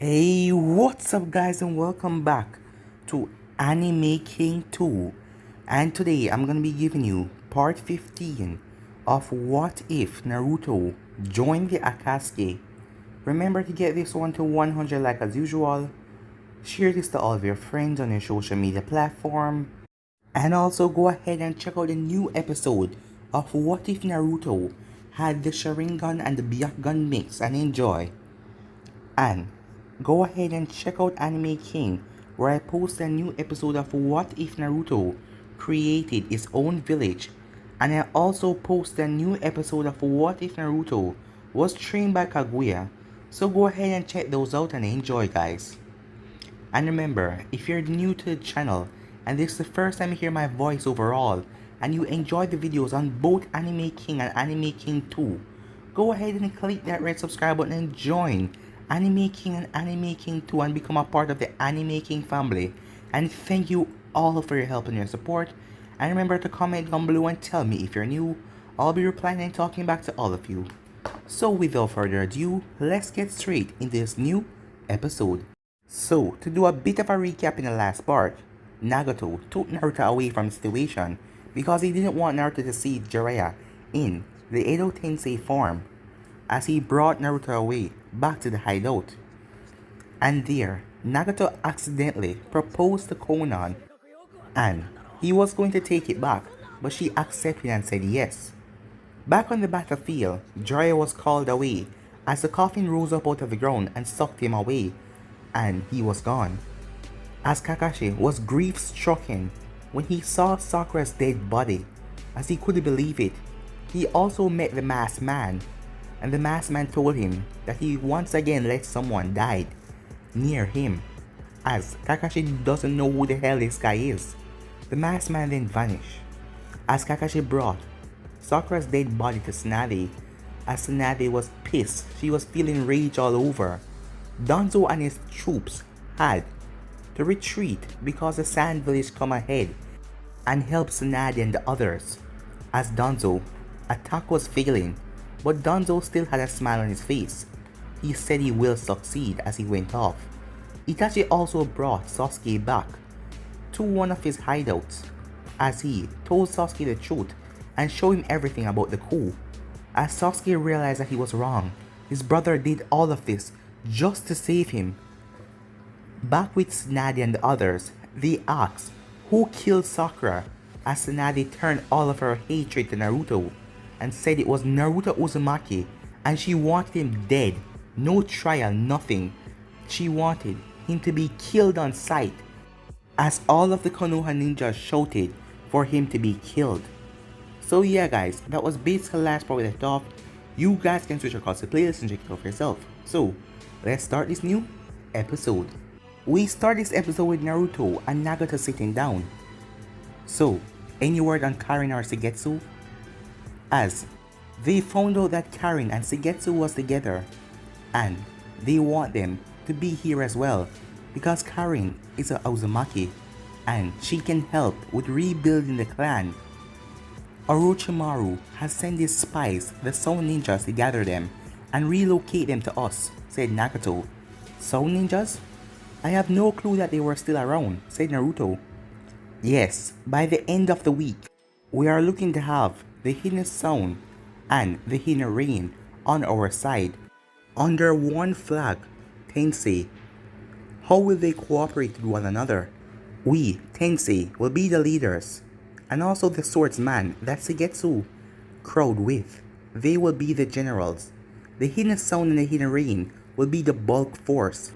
Hey, what's up, guys, and welcome back to Anime King 2. And today I'm gonna be giving you part 15 of What If Naruto Joined the Akatsuki. Remember to get this one to 100 like as usual. Share this to all of your friends on your social media platform. And also go ahead and check out the new episode of What If Naruto had the Sharingan and the Byakugan mix and enjoy. And go ahead and check out Anime King, where I post a new episode of What If Naruto created his own village, and I also post a new episode of What If Naruto was trained by Kaguya. So go ahead and check those out and enjoy, guys. And remember, if you're new to the channel and this is the first time you hear my voice overall and you enjoy the videos on both Anime King and Anime King 2, go ahead and click that red subscribe button and join Anime King and Anime King 2 and become a part of the Anime King family. And thank you all for your help and your support. And remember to comment down below and tell me if you're new. I'll be replying and talking back to all of you. So without further ado, let's get straight into this new episode. So, to do a bit of a recap in the last part, Nagato took Naruto away from the situation because he didn't want Naruto to see Jiraiya in the Edo Tensei form, as he brought Naruto away back to the hideout. And there, Nagato accidentally proposed to Konan, and he was going to take it back, but she accepted and said yes. Back on the battlefield, Jiraiya was called away as the coffin rose up out of the ground and sucked him away, and he was gone. As Kakashi was grief-stricken when he saw Sakura's dead body, as he couldn't believe it, he also met the masked man, and the masked man told him that he once again let someone die near him, as Kakashi doesn't know who the hell this guy is. The masked man then vanished, as Kakashi brought Sakura's dead body to Tsunade, as Tsunade was pissed. She was feeling rage all over. Danzo and his troops had to retreat because the Sand Village come ahead and help Tsunade and the others, as Danzo's attack was failing, but Danzo still had a smile on his face. He said he will succeed as he went off. Itachi also brought Sasuke back to one of his hideouts, as he told Sasuke the truth and showed him everything about the coup. As Sasuke realized that he was wrong, his brother did all of this just to save him. Back with Tsunade and the others, they asked who killed Sakura, as Tsunade turned all of her hatred to Naruto and said it was Naruto Uzumaki, and she wanted him dead. No trial, nothing. She wanted him to be killed on sight, as all of the Konoha ninjas shouted for him to be killed. So yeah, guys, that was basically the last part we left off. You guys can switch across the playlist and check it out for yourself. So let's start this new episode. We start this episode with Naruto and Nagato sitting down. So, any word on Karin or Shigetsu? As they found out that Karin and Shigetsu was together, and they want them to be here as well because Karin is a Uzumaki and she can help with rebuilding the clan. Orochimaru has sent his spies, the Sound Ninjas, to gather them and relocate them to us, said Nagato. Sound Ninjas? I have no clue that they were still around, said Naruto. Yes, by the end of the week, we are looking to have the Hidden Sound and the Hidden Rain on our side, under one flag, Tensei. How will they cooperate with one another? We, Tensei, will be the leaders, and also the swordsman that Shigetsu crowd with. They will be the generals. The Hidden Sound and the Hidden Rain will be the bulk force.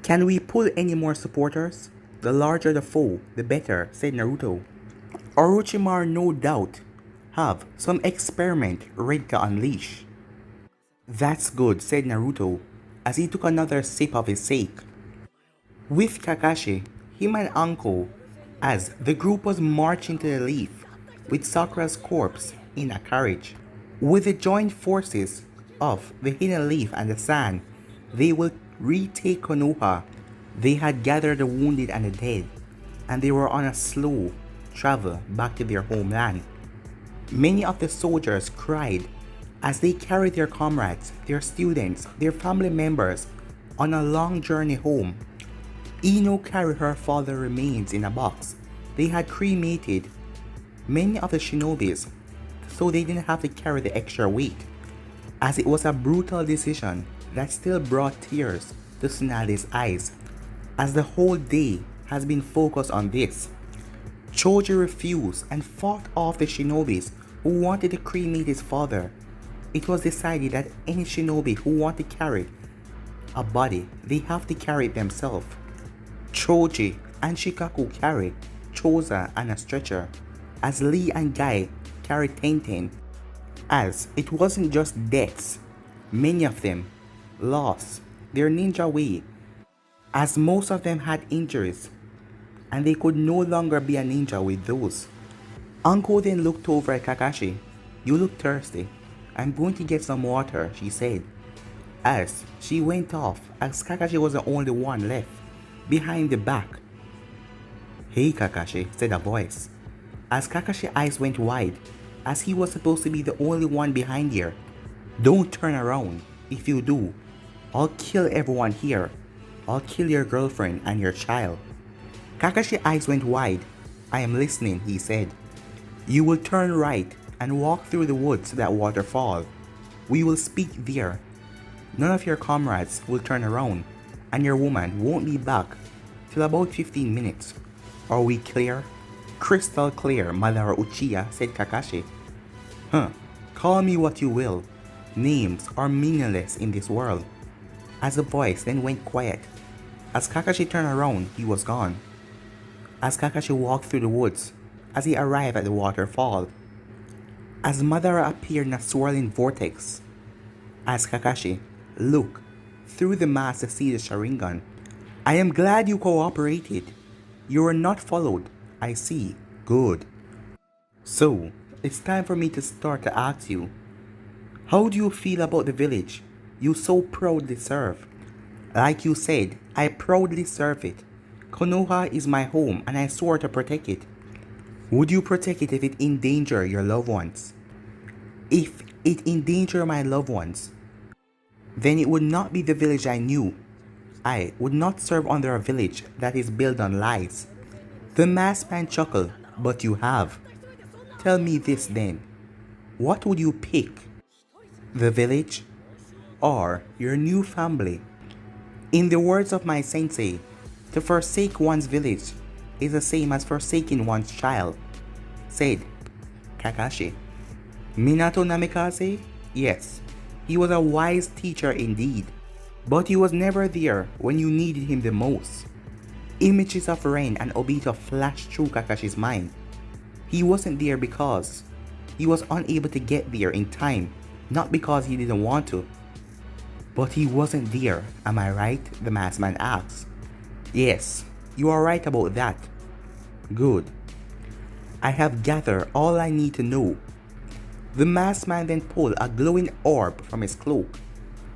Can we pull any more supporters? The larger the foe, the better, said Naruto. Orochimaru no doubt have some experiment ready to unleash. That's good, said Naruto, as he took another sip of his sake. With Kakashi, him and Anko, as the group was marching to the leaf, with Sakura's corpse in a carriage. With the joint forces of the Hidden Leaf and the Sand, they will retake Konoha. They had gathered the wounded and the dead, and they were on a slow travel back to their homeland. Many of the soldiers cried as they carried their comrades, their students, their family members on a long journey home. Ino carried her father's remains in a box. They had cremated many of the shinobis, so they didn't have to carry the extra weight, as it was a brutal decision that still brought tears to Tsunade's eyes, as the whole day has been focused on this. Choji refused and fought off the shinobis who wanted to cremate his father. It was decided that any shinobi who want to carry a body, they have to carry it themselves. Choji and Shikaku carried Choza and a stretcher, as Lee and Guy carried Tenten. As it wasn't just deaths, many of them lost their ninja way, as most of them had injuries and they could no longer be a ninja with those. Anko then looked over at Kakashi. "You look thirsty. I'm going to get some water," she said, as she went off, as Kakashi was the only one left behind the back. "Hey Kakashi," said a voice, as Kakashi's eyes went wide, as he was supposed to be the only one behind here. "Don't turn around. If you do, I'll kill everyone here. I'll kill your girlfriend and your child." Kakashi's eyes went wide. "I am listening," he said. "You will turn right and walk through the woods to that waterfall. We will speak there. None of your comrades will turn around, and your woman won't be back till about 15 minutes. Are we clear?" "Crystal clear, Madara Uchiha," said Kakashi. Call me what you will. Names are meaningless in this world." As the voice then went quiet. As Kakashi turned around, he was gone. As Kakashi walked through the woods, as he arrived at the waterfall, as Madara appeared in a swirling vortex, as Kakashi looked through the mask to see the Sharingan. "I am glad you cooperated. You were not followed. I see. Good. So, it's time for me to start to ask you, how do you feel about the village you so proudly serve?" "Like you said, I proudly serve it. Konoha is my home and I swore to protect it." "Would you protect it if it endanger your loved ones?" "If it endanger my loved ones, then it would not be the village I knew. I would not serve under a village that is built on lies." The masked man chuckled. "But you have. Tell me this then. What would you pick? The village or your new family?" "In the words of my sensei, to forsake one's village is the same as forsaking one's child," said Kakashi. "Minato Namikaze? Yes, he was a wise teacher indeed, but he was never there when you needed him the most." Images of Ren and Obito flashed through Kakashi's mind. He wasn't there because he was unable to get there in time, not because he didn't want to. "But he wasn't there, am I right?" the masked man asked. "Yes, you are right about that." "Good. I have gathered all I need to know." The masked man then pulled a glowing orb from his cloak,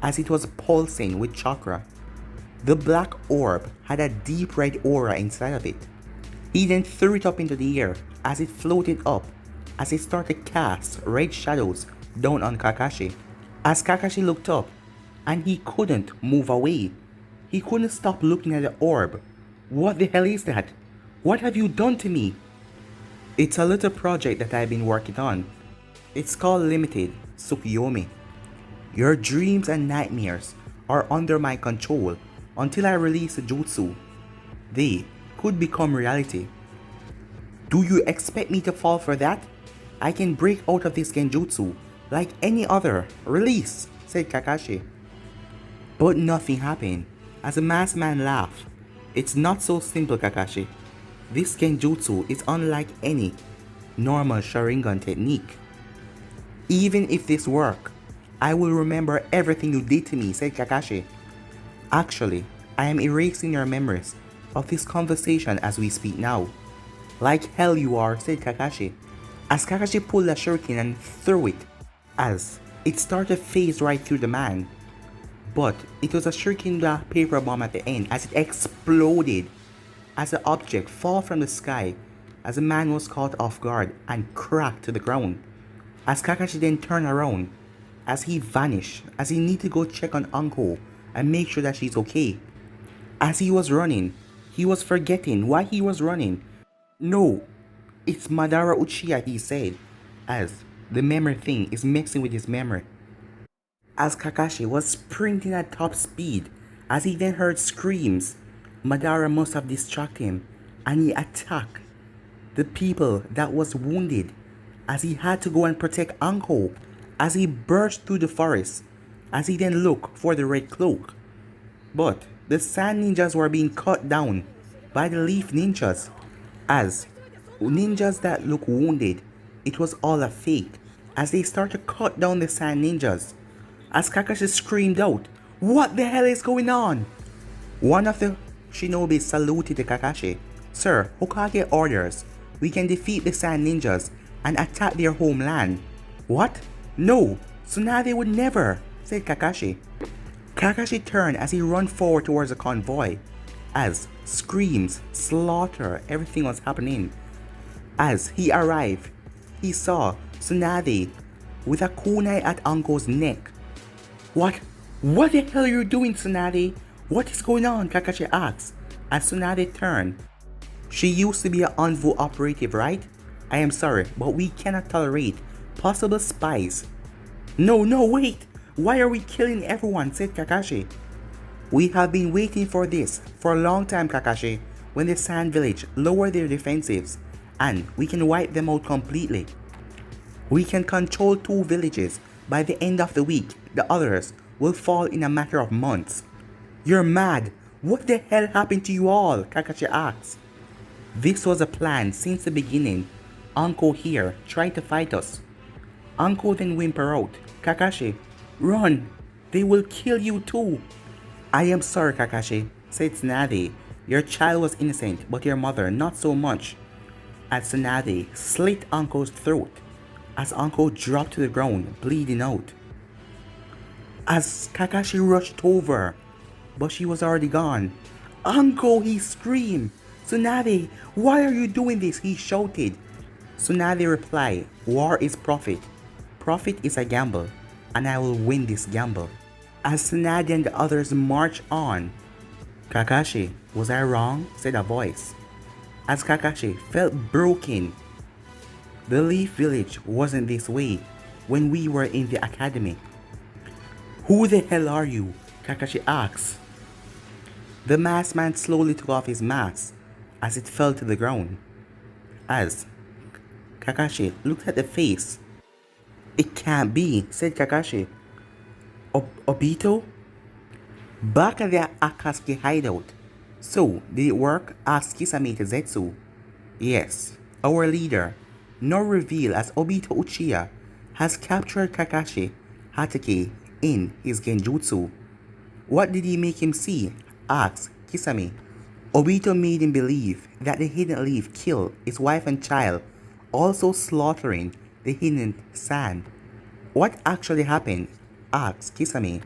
as it was pulsing with chakra. The black orb had a deep red aura inside of it. He then threw it up into the air as it floated up, as it started to cast red shadows down on Kakashi. As Kakashi looked up, and he couldn't move away. He couldn't stop looking at the orb. "What the hell is that? What have you done to me?" "It's a little project that I've been working on. It's called Limited Tsukuyomi. Your dreams and nightmares are under my control until I release the jutsu. They could become reality." "Do you expect me to fall for that? I can break out of this genjutsu like any other. Release," said Kakashi. But nothing happened, as the masked man laughed. "It's not so simple, Kakashi. This genjutsu is unlike any normal Sharingan technique. Even if this works, I will remember everything you did to me," said Kakashi. "Actually, I am erasing your memories of this conversation as we speak now." "Like hell you are," said Kakashi, as Kakashi pulled a shuriken and threw it, as it started to phase right through the man. But it was a shuriken with a paper bomb at the end, as it exploded as the object fell from the sky, as the man was caught off guard and cracked to the ground. As Kakashi then turned around, as he vanished, as he needed to go check on Anko and make sure that she's okay. As he was running, he was forgetting why he was running. No, it's Madara Uchiha, he said, as the memory thing is messing with his memory. As Kakashi was sprinting at top speed, as he then heard screams, Madara must have distracted him and he attacked the people that was wounded as he had to go and protect Anko as he burst through the forest as he then looked for the red cloak. But the sand ninjas were being cut down by the leaf ninjas as ninjas that look wounded, it was all a fake as they start to cut down the sand ninjas. As Kakashi screamed out, "What the hell is going on?" One of the shinobi saluted to Kakashi. "Sir, Hokage orders. We can defeat the sand ninjas and attack their homeland." "What? No, Tsunade would never," said Kakashi. Kakashi turned as he ran forward towards the convoy as screams, slaughter, everything was happening. As he arrived, he saw Tsunade with a kunai at Anko's neck. What the hell are you doing, Tsunade? What is going on?" Kakashi asked as Tsunade turned. "She used to be an Anvu operative, right? I am sorry, but we cannot tolerate possible spies." No, wait! Why are we killing everyone?" said Kakashi. "We have been waiting for this for a long time, Kakashi. When the Sand Village lower their defensives, and we can wipe them out completely. We can control 2 villages. By the end of the week, the others will fall in a matter of months." "You're mad! What the hell happened to you all?" Kakashi asked. "This was a plan since the beginning. Anko here tried to fight us." Anko then whimpered out, "Kakashi, run! They will kill you too." "I am sorry, Kakashi," said Tsunade. "Your child was innocent, but your mother not so much." As Tsunade slit Anko's throat, as Anko dropped to the ground, bleeding out. As Kakashi rushed over, but she was already gone. "Anko!" he screamed. "Tsunade, why are you doing this?" he shouted. Tsunade replied, "War is profit. Profit is a gamble, and I will win this gamble." As Tsunade and the others marched on, "Kakashi, was I wrong?" said a voice. As Kakashi felt broken. "The Leaf Village wasn't this way when we were in the academy." "Who the hell are you?" Kakashi asked. The masked man slowly took off his mask as it fell to the ground. As Kakashi looked at the face, "It can't be," said Kakashi. Obito?" Back at the Akatsuki hideout. "So, did it work?" asked Kisame to Zetsu. "Yes, our leader, now revealed as Obito Uchiha, has captured Kakashi Hatake in his genjutsu." "What did he make him see?" asked Kisame. "Obito made him believe that the hidden leaf killed his wife and child, also slaughtering the hidden sand." "What actually happened?" asked Kisame.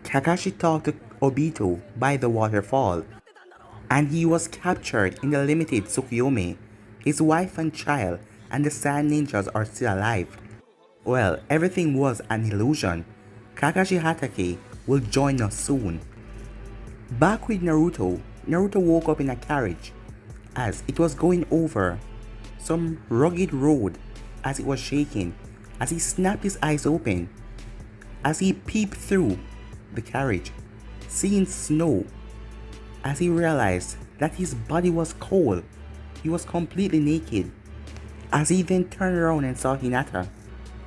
"Kakashi talked to Obito by the waterfall, and he was captured in the limited Tsukuyomi. His wife and child and the sand ninjas are still alive." "Well, everything was an illusion. Kakashi Hatake will join us soon." Back with Naruto, Naruto woke up in a carriage as it was going over some rugged road as it was shaking, as he snapped his eyes open, as he peeped through the carriage, seeing snow, as he realized that his body was cold. He was completely naked. As he then turned around and saw Hinata,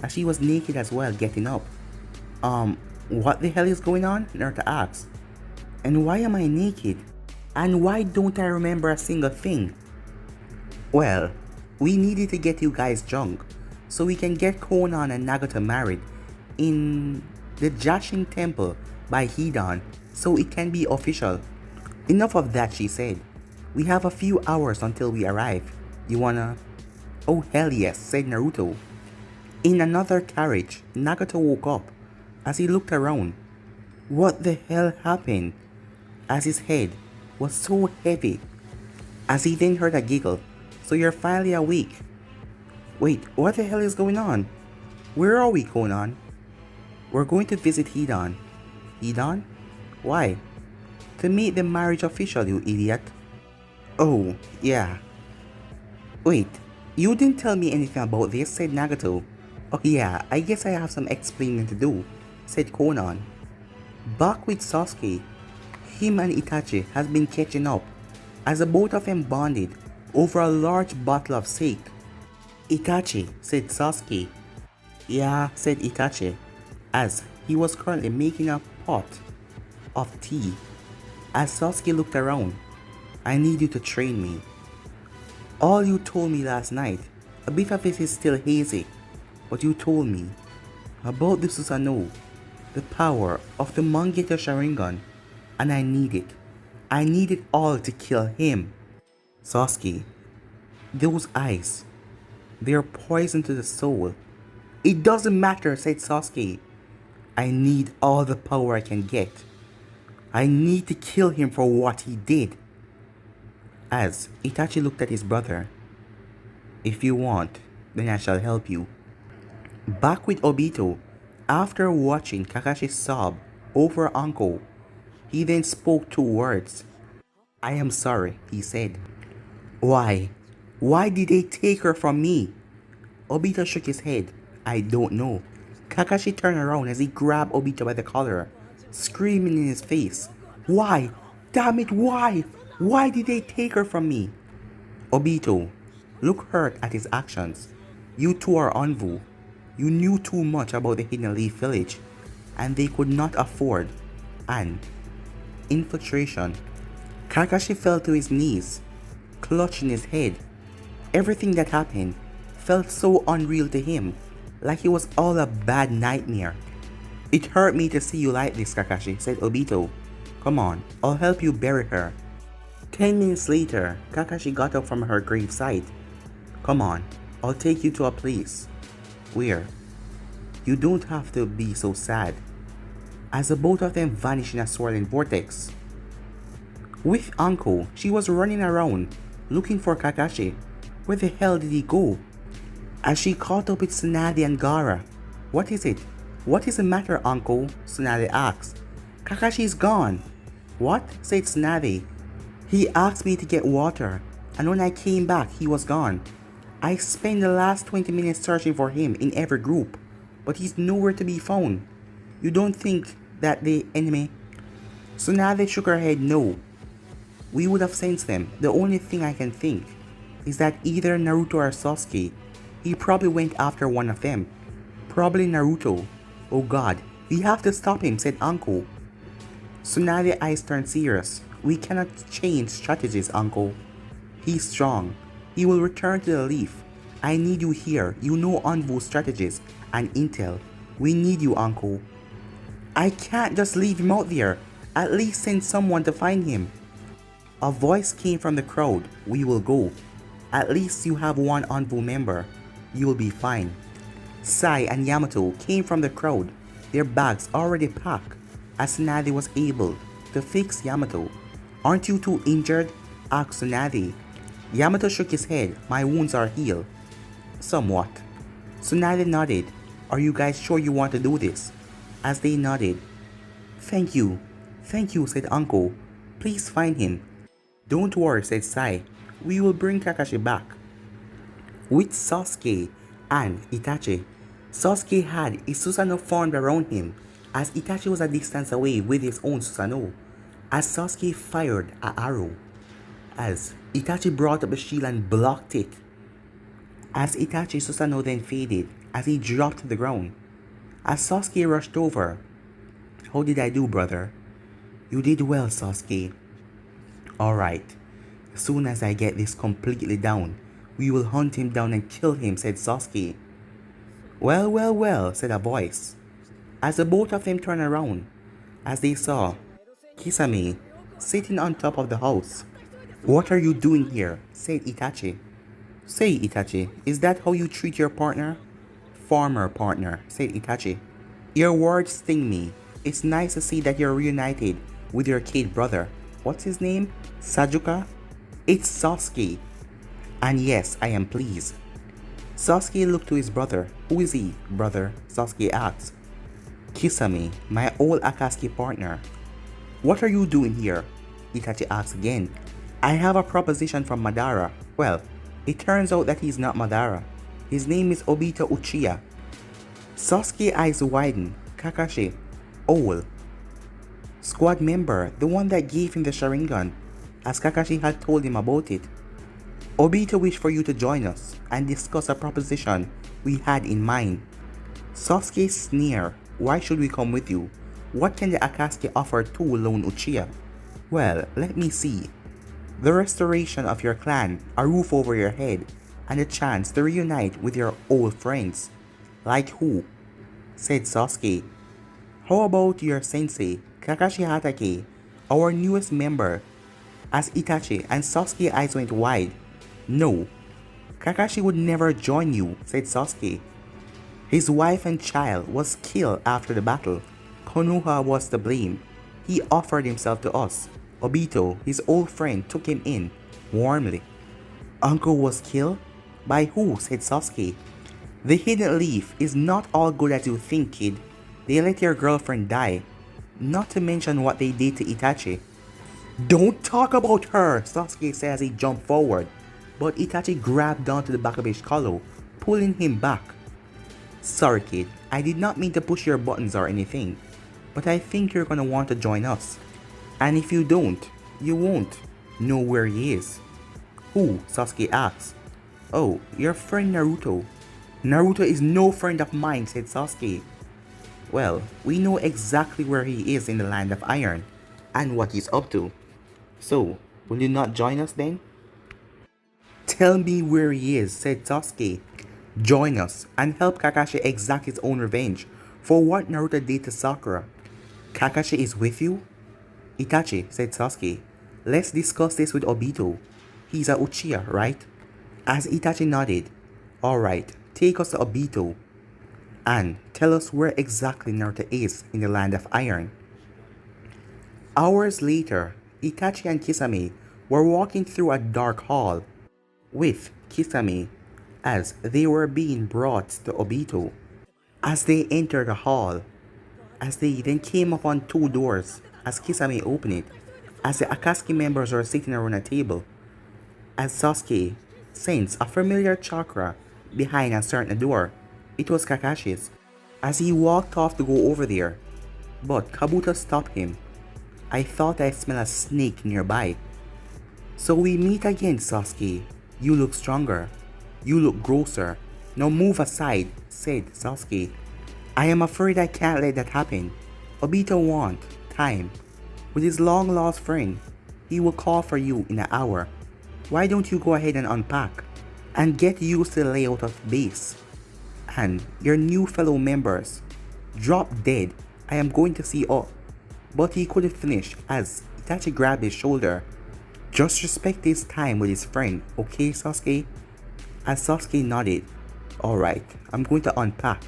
as she was naked as well, getting up. What the hell is going on?" Naruto asked. "And why am I naked? And why don't I remember a single thing?" "Well, we needed to get you guys drunk, so we can get Konan and Nagata married in the Jashin Temple by Hidan, so it can be official." "Enough of that," she said. "We have a few hours until we arrive. You wanna?" "Oh hell yes," said Naruto. In another carriage, Nagata woke up as he looked around. What the hell happened? As his head was so heavy. As he then heard a giggle. "So you're finally awake." "Wait, what the hell is going on? Where are we, Konan?" "We're going to visit Hidan." "Hidan?" Why? To make the marriage official, you idiot. Oh, yeah. Wait, you didn't tell me anything about this, said Nagato. Oh yeah, I guess I have some explaining to do, said Konan. Back with Sasuke, him and Itachi has been catching up, as the both of them bonded over a large bottle of sake. Itachi, said Sasuke. Yeah, said Itachi, as he was currently making a pot of tea. As Sasuke looked around, I need you to train me. All you told me last night, a bit of it is still hazy, but you told me about the Susanoo, the power of the Mangekyo Sharingan, and I need it. I need it all to kill him. Sasuke, those eyes, they are poison to the soul. It doesn't matter, said Sasuke. I need all the power I can get. I need to kill him for what he did. As Itachi looked at his brother, if you want, then I shall help you. Back with Obito, after watching Kakashi sob over Anko, he then spoke 2 words. I am sorry, he said. Why? Why did they take her from me? Obito shook his head. I don't know. Kakashi turned around as he grabbed Obito by the collar, screaming in his face. Why? Damn it, why? Why did they take her from me? Obito looked hurt at his actions. You two are Anvu. You knew too much about the Hidden Leaf Village, and they could not afford an infiltration. Kakashi fell to his knees, clutching his head. Everything that happened felt so unreal to him, like it was all a bad nightmare. It hurt me to see you like this, Kakashi, said Obito. Come on, I'll help you bury her. 10 minutes later, Kakashi got up from her gravesite. Come on, I'll take you to a place where you don't have to be so sad. As the both of them vanished in a swirling vortex. With Anko, she was running around, looking for Kakashi. Where the hell did he go? As she caught up with Tsunade and Gaara. What is it? What is the matter, Anko? Tsunade asked. Kakashi is gone. What? Said Tsunade. He asked me to get water, and when I came back, he was gone. I spent the last 20 minutes searching for him in every group, but he's nowhere to be found. You don't think that the enemy... Tsunade shook her head no. We would have sensed them. The only thing I can think is that either Naruto or Sasuke, he probably went after one of them. Probably Naruto. Oh god, we have to stop him, said Anko. Tsunade's eyes turned serious. We cannot change strategies, Anko. He's strong. He will return to the leaf. I need you here. You know Anvu's strategies and intel. We need you, Anko. I can't just leave him out there. At least send someone to find him. A voice came from the crowd. We will go. At least you have one Anvu member. You will be fine. Sai and Yamato came from the crowd, their bags already packed, as Tsunade was able to fix Yamato. Aren't you too injured? Asked Tsunade. Yamato shook his head. My wounds are healed. Somewhat. Tsunade nodded. Are you guys sure you want to do this? As they nodded. Thank you, said Anko. Please find him. Don't worry, said Sai. We will bring Kakashi back. With Sasuke and Itachi, Sasuke had his Susanoo formed around him, as Itachi was a distance away with his own Susanoo, as Sasuke fired an arrow, as Itachi brought up the shield and blocked it. As Itachi's Susanoo then faded, as he dropped to the ground, as Sasuke rushed over. How did I do, brother? You did well, Sasuke. Alright, as soon as I get this completely down, we will hunt him down and kill him, said Sasuke. Well, said a voice, as the both of them turned around, as they saw Kisame sitting on top of the house. What are you doing here? Said Itachi. Say, Itachi, is that how you treat your partner? Former partner, said Itachi. Your words sting me. It's nice to see that you're reunited with your kid brother. What's his name? Sajuka? It's Sasuke. And yes, I am pleased. Sasuke looked to his brother. Who is he, brother? Sasuke asked. Kisame, my old Akatsuki partner. What are you doing here? Itachi asks again. I have a proposition from Madara. Well, it turns out that he's not Madara. His name is Obito Uchiha. Sasuke eyes widen. Kakashi. Owl. Squad member, the one that gave him the Sharingan, as Kakashi had told him about it. Obito wished for you to join us and discuss a proposition we had in mind. Sasuke sneer. Why should we come with you? What can the Akatsuki offer to lone Uchiha? Well, let me see. The restoration of your clan, a roof over your head, and a chance to reunite with your old friends. Like who? Said Sasuke. How about your sensei, Kakashi Hatake, our newest member? As Itachi and Sasuke eyes went wide. No, Kakashi would never join you, said Sasuke. His wife and child was killed after the battle. Konoha was to blame. He offered himself to us. Obito, his old friend, took him in, warmly. Uncle was killed? By who? Said Sasuke. The hidden leaf is not all good as you think, kid. They let your girlfriend die. Not to mention what they did to Itachi. Don't talk about her, Sasuke said as he jumped forward. But Itachi grabbed onto the back of his collar, pulling him back. Sorry kid, I did not mean to push your buttons or anything, but I think you're gonna want to join us. And if you don't, you won't know where he is. Who? Sasuke asks. Oh, your friend Naruto. Naruto is no friend of mine, said Sasuke. Well, we know exactly where he is in the Land of Iron, and what he's up to. So, will you not join us then? Tell me where he is, said Sasuke. Join us and help Kakashi exact his own revenge for what Naruto did to Sakura. Kakashi is with you? Itachi, said Sasuke. Let's discuss this with Obito. He's a Uchiha, right? As Itachi nodded. Alright, take us to Obito. And tell us where exactly Naruto is in the Land of Iron. Hours later, Itachi and Kisame were walking through a dark hall with Kisame as they were being brought to Obito. As they entered the hall, as they then came upon two doors, as Kisame opened it, as the Akatsuki members were sitting around a table, as Sasuke sensed a familiar chakra behind a certain door. It was Kakashi's. As he walked off to go over there, but Kabuto stopped him. I thought I smelled a snake nearby. So we meet again, Sasuke. You look stronger. You look grosser. Now move aside, said Sasuke. I am afraid I can't let that happen. Obito wants time. With his long-lost friend, he will call for you in an hour. Why don't you go ahead and unpack and get used to the layout of the base? And your new fellow members. Drop dead. I am going to see all. But he couldn't finish as Itachi grabbed his shoulder. Just respect his time with his friend, okay Sasuke? As Sasuke nodded. Alright, I'm going to unpack.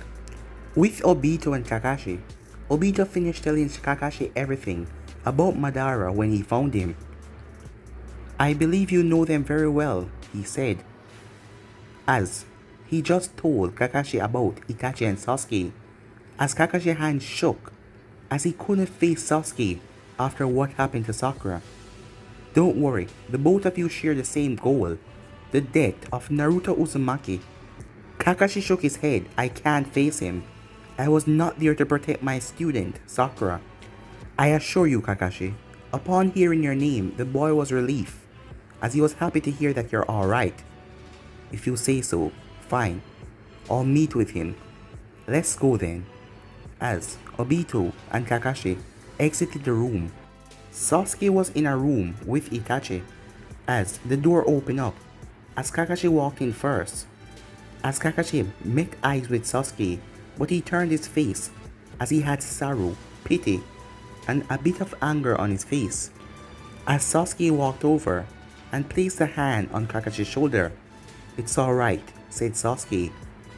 With Obito and Kakashi, Obito finished telling Kakashi everything about Madara when he found him. I believe you know them very well, he said. As he just told Kakashi about Itachi and Sasuke, as Kakashi's hand shook, as he couldn't face Sasuke after what happened to Sakura. Don't worry, the both of you share the same goal, the death of Naruto Uzumaki. Kakashi shook his head. I can't face him. I was not there to protect my student, Sakura. I assure you, Kakashi, upon hearing your name, the boy was relieved, as he was happy to hear that you're alright. If you say so, fine. I'll meet with him. Let's go then. As Obito and Kakashi exited the room, Sasuke was in a room with Itachi as the door opened up, as Kakashi walked in first. As Kakashi met eyes with Sasuke, but he turned his face as he had sorrow, pity, and a bit of anger on his face. As Sasuke walked over and placed a hand on Kakashi's shoulder. It's alright, said Sasuke.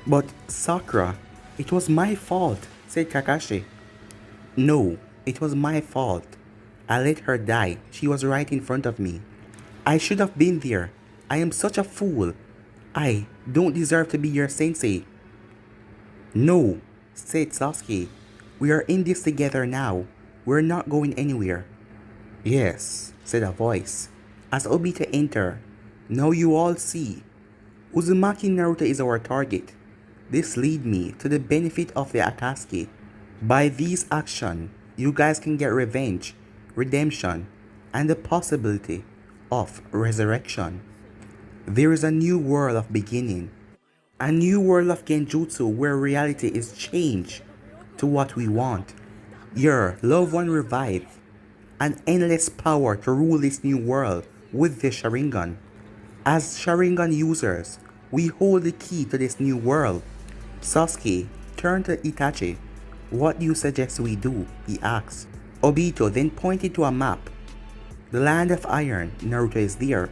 But Sakura, it was my fault, said Kakashi. No, it was my fault. I let her die. She was right in front of me. I should have been there. I am such a fool. I don't deserve to be your sensei. No, said Sasuke. We are in this together now. We're not going anywhere. Yes, said a voice. As Obito entered, now you all see. Uzumaki Naruto is our target. This lead me to the benefit of the Akatsuki. By these actions, you guys can get revenge, redemption, and the possibility of resurrection. There is a new world of beginning. A new world of genjutsu where reality is changed to what we want. Your loved one revived. An endless power to rule this new world with the Sharingan. As Sharingan users, we hold the key to this new world. Sasuke turned to Itachi. What do you suggest we do? He asked. Obito then pointed to a map. The land of iron, Naruto is there.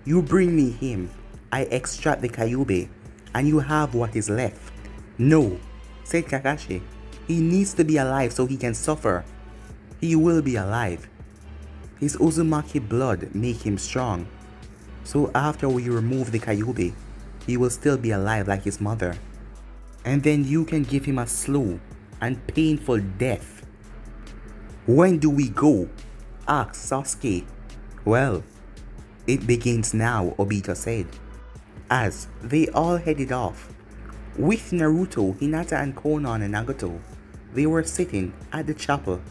You bring me him. I extract the Kyuubi, and you have what is left. No, said Kakashi. He needs to be alive so he can suffer. He will be alive. His Uzumaki blood make him strong. So after we remove the Kyuubi, he will still be alive like his mother. And then you can give him a slow and painful death. When do we go? Asked Sasuke. Well, it begins now, Obito said, as they all headed off. With Naruto, Hinata and Konan and Nagato, they were sitting at the chapel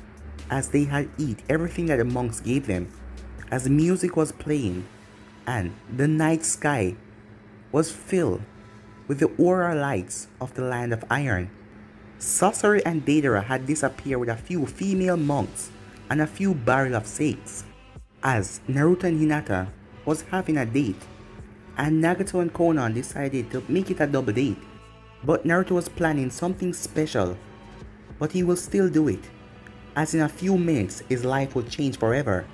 as they had eaten everything that the monks gave them, as the music was playing and the night sky was filled with the aura lights of the land of iron. Sasori and Deidara had disappeared with a few female monks and a few barrels of stakes, as Naruto and Hinata was having a date, and Nagato and Konan decided to make it a double date. But Naruto was planning something special, but he will still do it, as in a few minutes his life will change forever.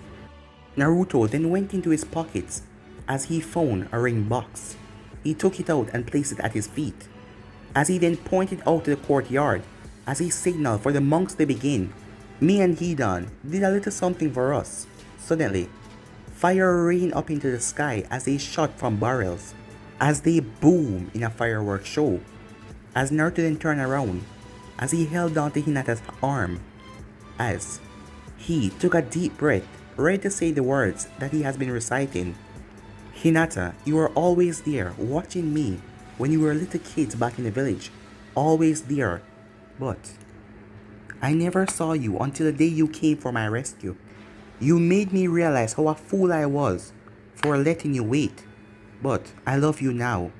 Naruto then went into his pockets as he found a ring box. He took it out and placed it at his feet, as he then pointed out to the courtyard as he signaled for the monks to begin. Me and Hidan did a little something for us. Suddenly, fire rained up into the sky as they shot from barrels, as they boomed in a fireworks show. As Naruto then turned around, as he held on to Hinata's arm, as he took a deep breath, ready to say the words that he has been reciting. Hinata, you were always there, watching me when you were little kids back in the village. Always there. But I never saw you until the day you came for my rescue. You made me realize how a fool I was for letting you wait. But I love you now,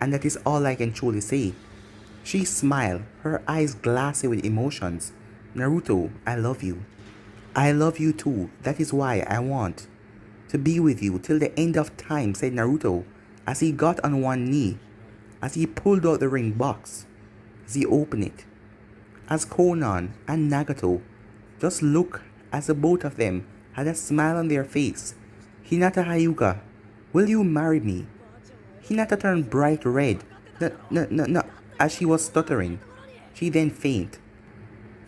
and that is all I can truly say. She smiled, her eyes glassy with emotions. Naruto, I love you. I love you too. That is why I want to be with you till the end of time, said Naruto, as he got on one knee, as he pulled out the ring box, as he opened it. As Konan and Nagato just looked as the both of them had a smile on their face. Hinata Hyuga, will you marry me? Hinata turned bright red, no, as she was stuttering. She then fainted.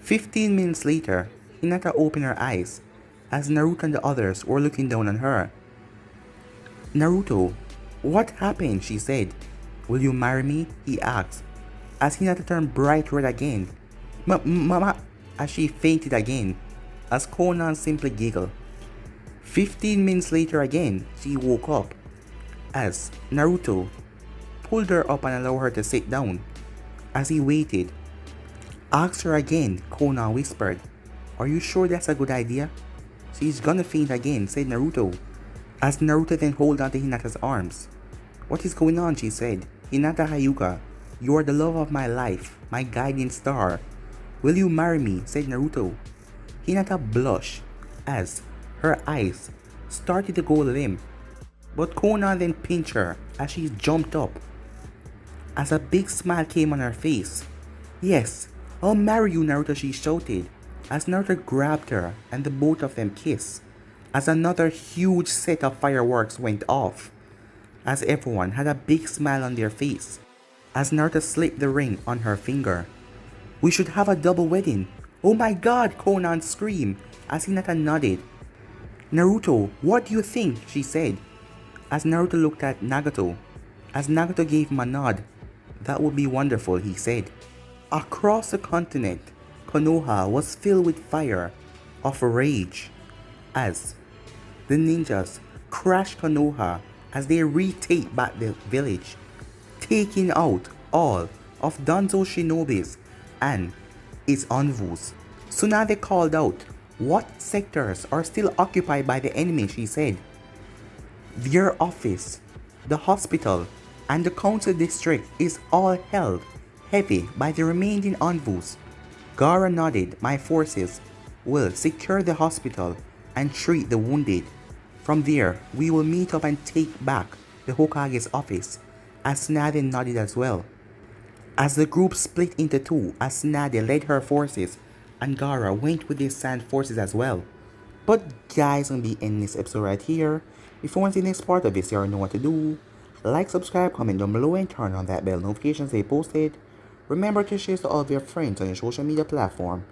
15 minutes later, Hinata opened her eyes, as Naruto and the others were looking down on her. Naruto, what happened? She said. Will you marry me? He asked, as Hinata turned bright red again. Mama, as she fainted again, as Konan simply giggled. 15 minutes later again, she woke up, as Naruto pulled her up and allowed her to sit down. As he waited, asked her again, Konan whispered, are you sure that's a good idea? She's gonna faint again, said Naruto, as Naruto then held on to Hinata's arms. What is going on? She said. Hinata Hyuga, you are the love of my life, my guiding star. Will you marry me? Said Naruto. Hinata blushed as her eyes started to go limp, but Konan then pinched her as she jumped up, as a big smile came on her face. Yes, I'll marry you, Naruto, she shouted, as Naruto grabbed her and the both of them kissed, as another huge set of fireworks went off, as everyone had a big smile on their face, as Naruto slipped the ring on her finger. We should have a double wedding. Oh my god, Konan screamed, as Hinata nodded. Naruto, what do you think? She said, as Naruto looked at Nagato, as Nagato gave him a nod. That would be wonderful, he said. Across the continent, Konoha was filled with fire of rage, as the ninjas crash Konoha as they retake back the village, taking out all of Danzo Shinobi's and its envoys. Tsunade called out what sectors are still occupied by the enemy, she said. Their office, the hospital, and the council district is all held heavy by the remaining envoys. Gaara nodded. My forces will secure the hospital and treat the wounded. From there, we will meet up and take back the Hokage's office, as Tsunade nodded as well. As the group split into two, as Tsunade led her forces, and Gaara went with his sand forces as well. But guys, I'm gonna be ending this episode right here. If you want to see the next part of this, you already know what to do. Like, subscribe, comment down below, and turn on that bell notifications they posted. Remember to share to all of your friends on your social media platform.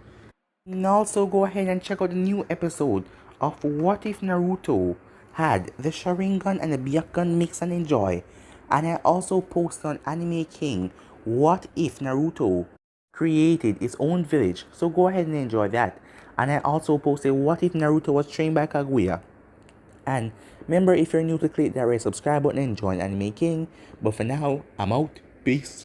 And also go ahead and check out the new episode of What If Naruto had the Sharingan and the Byakugan mix and enjoy. And I also posted on Anime King what if Naruto created its own village. So go ahead and enjoy that. And I also posted what if Naruto was trained by Kaguya. And remember, if you're new to click that red subscribe button and join Anime King. But for now, I'm out. Peace.